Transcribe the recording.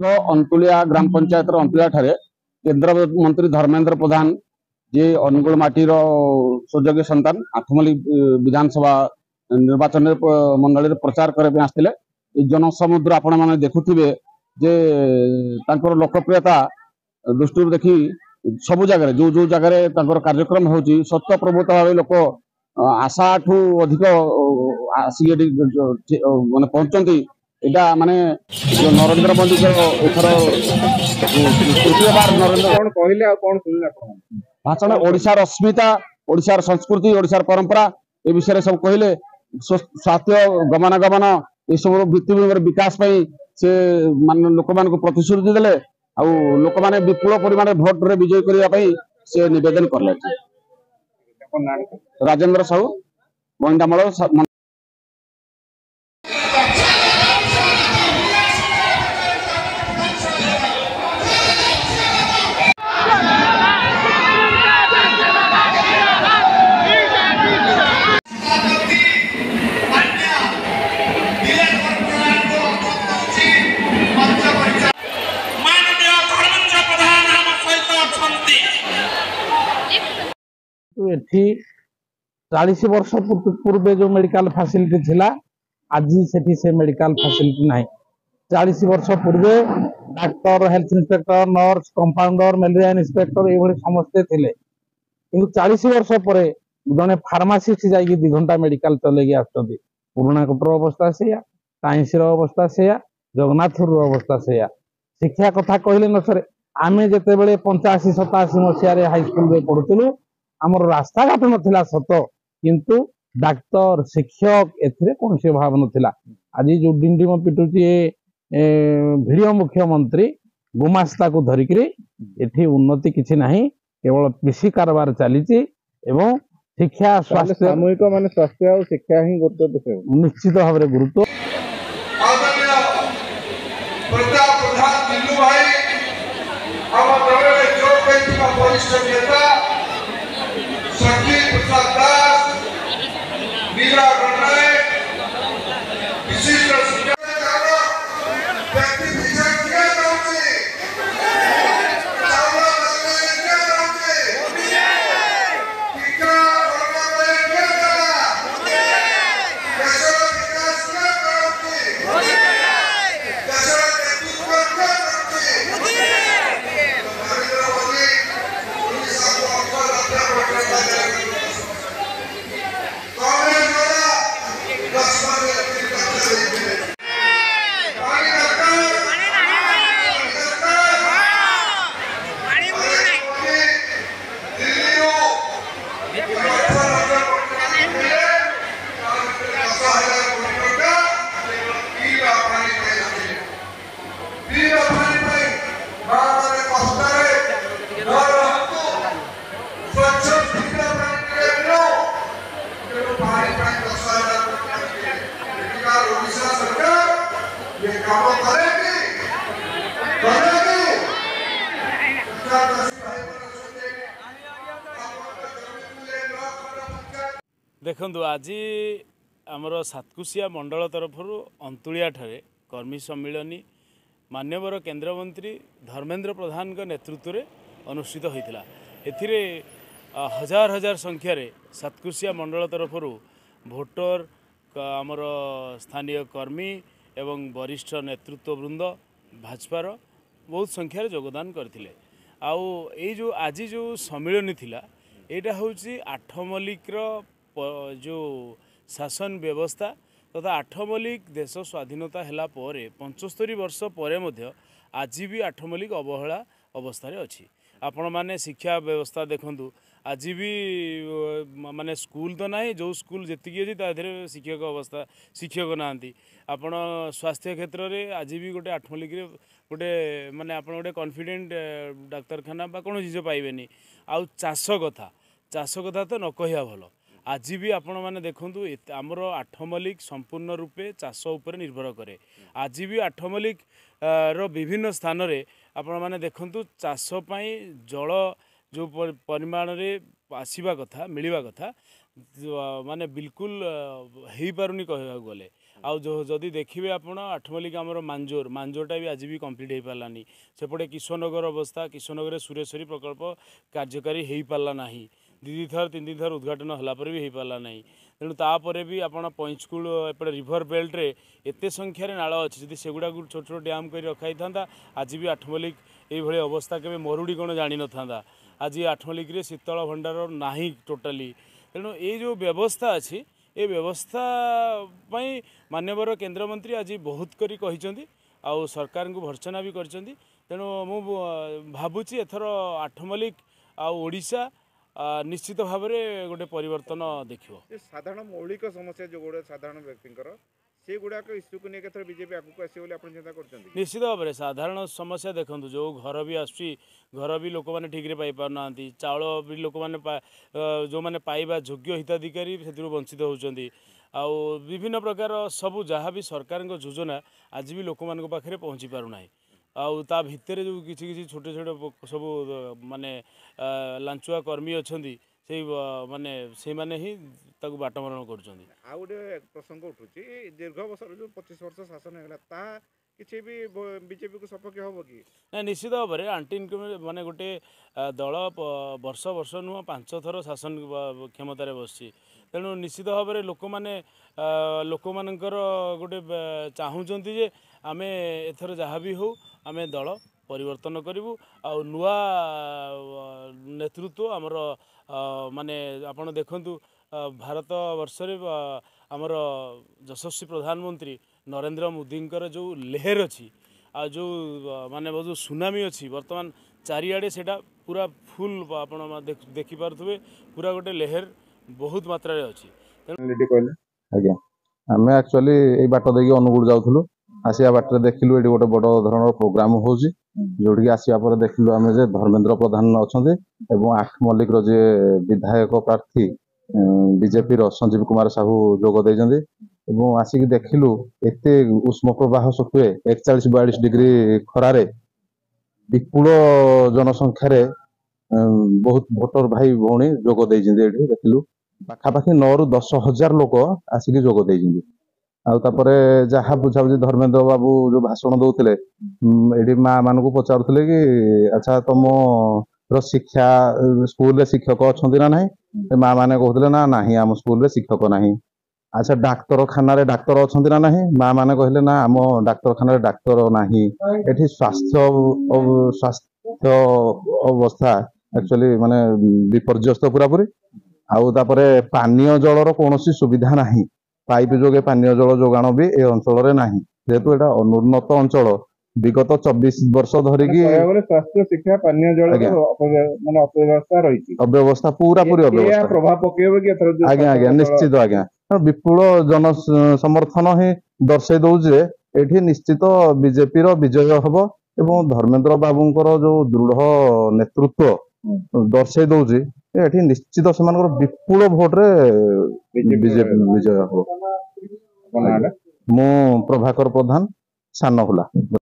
अंतुलिया ग्राम पंचायत अंतुलिया ठारे केंद्र मंत्री धर्मेंद्र प्रधान जे अनुगुल माटीर सुयोग्य संतान आठमली विधानसभा निर्वाचन मंडल प्रचार करने आसते जनसमुद्र आपण मैंने देखुवे जे लोकप्रियता दृष्टि देखी सब जगह जो जो जगह कार्यक्रम हो सत्य प्रभुत भाव लोक आशा ठू अधिक आसिक माने पहुंचती एटा माने जो नरेंद्र मोदी एथर तृतीय बार नरेंद्र कौन कहले आ कौन सुनले आपण भाषण ओडिशार अस्मिता ओडिशार संस्कृति ओडिशार परंपरा ए विषय सब कहले स्वास्थ्य गमनागमन ये सब भित्तिभूमि विकास से मान लोक मान प्रतिश्रुति देले आ लोक माने विपुल परिमाण भोट रे विजय करने से निवेदन करले राजेंद्र साहू बंडामल एठी 40 वर्ष पूर्वे जो मेडिकल फैसिलिटी थिला आज सेठी से मेडिकल फैसिलिटी नहीं 40 वर्ष पूर्वे doctor health inspector nurse compounder malaria inspector ये समस्ते थिले किंतु 40 वर्ष पर जड़े फार्मासीस्ट जाइए 2 घंटा मेडिकल चलेगी आसुँच पुराणा कोटर अवस्था से टाइंसर अवस्था से जगन्नाथपुर अवस्था से शिक्षा कथा कहले न सर आम जिते बड़े 85-87 मसीह हाईस्कल में पढ़ुलु आमर रास्ता घाट नाला सत किंतु डाक्तर शिक्षक एथिरे कौन से भाव नाला आज जो डिंडिम पिटुची भिडियो मुख्यमंत्री गुमास्ता को धरिकी एठी उन्नति किसी नहीं केवल कृषि कारबार चली शिक्षा स्वास्थ्य सामूहिक माने स्वास्थ्य और शिक्षा ही गुरुत्व निश्चित भाव में गुरुत्व देखु आज आमर सातकुशिया मंडल तरफ अंतुलिया ठारे कर्मी सम्मिलनी मान्यवर केंद्रमंत्री धर्मेंद्र प्रधान नेतृत्व में अनुष्ठित होता एथिरे हजार हजार संख्यार सातकुशिया मंडल तरफ भोटर आमर स्थानीय कर्मी एवं वरिष्ठ नेतृत्ववृंद भाजपार बहुत संख्यार योगदान करथिले आउ ए जो आज जो सम्मिलनी थिला एटा होची आठमल्लिकर जो शासन व्यवस्था तथा आठमल्लिक देश स्वाधीनता हैला परे 75 वर्ष पर आज भी आठमल्लिक अवहेला अवस्था अच्छी आपण माने शिक्षा व्यवस्था देखंतु आज भी माने स्कूल तो ना जो स्कूल जी अच्छी शिक्षक अवस्था शिक्षक ना आपण स्वास्थ्य क्षेत्र में आज भी गोटे आठमल्लिक गोटे माने आप गोटे कॉन्फिडेंट डाक्तरखाना कौन चीज पाइबेनी आउ चाष कथा तो न कहिया भल आज भी आपण मैंने देखूँ आमर आठमल्लिक संपूर्ण रूपे चाष उपर निर्भर करे आज भी आठमल्लिक विभिन्न स्थान में आपण मैंने देखूँ चाषपाई जल जो परिमाण रे आसवा कथा मिलवा कथा माने बिल्कुल हो पारुनी कह गले जदि देखिए आपण आठमल्लिक आमर मांजोरटा भी आज भी कम्प्लीट हो पारानी सेपटे किशोरनगर अवस्था किशोरनगर सुरेश्वरी प्रकल्प कार्यकारी हो पारा ना दी थर तीन थर उद्घाटन होलापर भी हो पारा ना तेणु तापर भी आप पैंचकूल एपटे रिभर बेल्ट्रे एत संख्यार नाल अच्छी जब सेगुड़ा छोट छोट डैम कर रखाई था आज भी आठमल्लिक ये अवस्था के मरुड़ी कौन जानी न था आज आठमल्लिक शीतल भंडार ना टोटाली तेणु ये जो व्यवस्था अच्छी ये व्यवस्था माननीय केंद्रमंत्री आज बहुत करी आउ सरकार को भर्सना भी कर तेणु मु भावुची एथर आठमल्लिक आड़शा निश्चित भाव में गोटे परिवर्तन देखिए साधारण मौलिक समस्या जो गोटे साधारण व्यक्ति से गुड़ाक इश्यू को लेकर बीजेपी आगू आस चिंता कर निश्चित भाव में साधारण समस्या देखो जो घर भी घर भी लोक मैंने ठीक पाई पारना चाउल भी लोक मैंने जो मैंने पाइबा योग्य हिताधिकारी से वंचित होती आउ विभिन्न प्रकार सबू जहाँ भी सरकार योजना आज भी लोक मान पाखे पहुँची पारना आउ ता भितर जो किसी छोटे छोटे सब माने लांचुआ कर्मी अच्छा से माने से माने ही ताकू बाटमरण कर गोटे प्रसंग उठुची दीर्घ वर्ष जो 25 वर्ष शासन है किसी भी बीजेपी को सपक्ष हम कि ना निश्चित भाव में आंटी इनकम माने गोटे दल वर्ष वर्ष नुह 5 थर शासन क्षमतार बस तेणु निश्चित भाव में लोक मैंने लोक मानकर गोटे चाहूँगी जे आम एथर जहाँ भी हो आम दल परिवर्तन करूँ आ नुआ नेतृत्व आमर माने आपण देखंतु भारत वर्ष आमर यशस्वी प्रधानमंत्री नरेंद्र मोदी जो लहर अच्छी आ जो माने जो सुनामी अच्छी वर्तमान चारिआडे सेटा पूरा फुल आपण देखिपे पूरा गोटे लहर बहुत मात्रा अच्छी आज्ञा आम एक्चुअली ये बाट देखिए अनुगुड़ जाऊँ आसिया बाटर देखिलु ये गोटे बड़ धरण प्रोग्राम हो जोड़ी आसिया पर देखिलु आम जे धर्मेंद्र प्रधान अच्छा आठमल्लिक जे विधायक प्रार्थी बीजेपी संजीव कुमार साहू जोग देइछन्ति एवं आसिक देखिलु एते उष्म प्रवाह सत्वे 41-42 डिग्री खरारे विपुल जनसंख्यार बहुत भोटर भाई भौणी जोग देइछन्ति एठी देखिलु पाखापाखि 9 ରୁ 10 हजार लोक आसिक जोग देइछन्ति आउे जहाँ बुझाबुझी धर्मेंद्र बाबू जो भाषण दौले ये माँ मान को पचारुले कि अच्छा तुम शिक्षा स्कूल शिक्षक अच्छा ना ना माँ मैंने कहते ना ना आम स्कूल शिक्षक ना अच्छा डाक्तरखाना डाक्तर अच्छा ना ना माँ मैंने कहले ना आम डाक्तरखाना डाक्तर ना ये स्वास्थ्य स्वास्थ्य अवस्था एक्चुअली माने विपर्यस्त पूरापूरी आउे पानीय जलर कौन सुविधा नहीं पाइप जोगे पानीय जल जोगाण भी ए अंचल ना जेहेतु एटा अनुन्नत अंचल विगत 24 वर्ष धरिकी स्वास्थ्य शिक्षा पानीय जल माने अव्यवस्था रही अव्यवस्था पूरा पूरी अव्यवस्था प्रभाव पकेबो कि आज्ञा आज्ञा निश्चित आज्ञा विपुल जन समर्थन ही दर्शाई दौजे एठी निश्चित बीजेपी रो विजय हबो एवं धर्मेंद्र बाबूंकर जो दृढ़ नेतृत्व दर्शाई दौजे एठी निश्चित सेमानकर विपुल भोट रे बीजेपी विजय हबो मु प्रभाकर प्रधान सानहुला।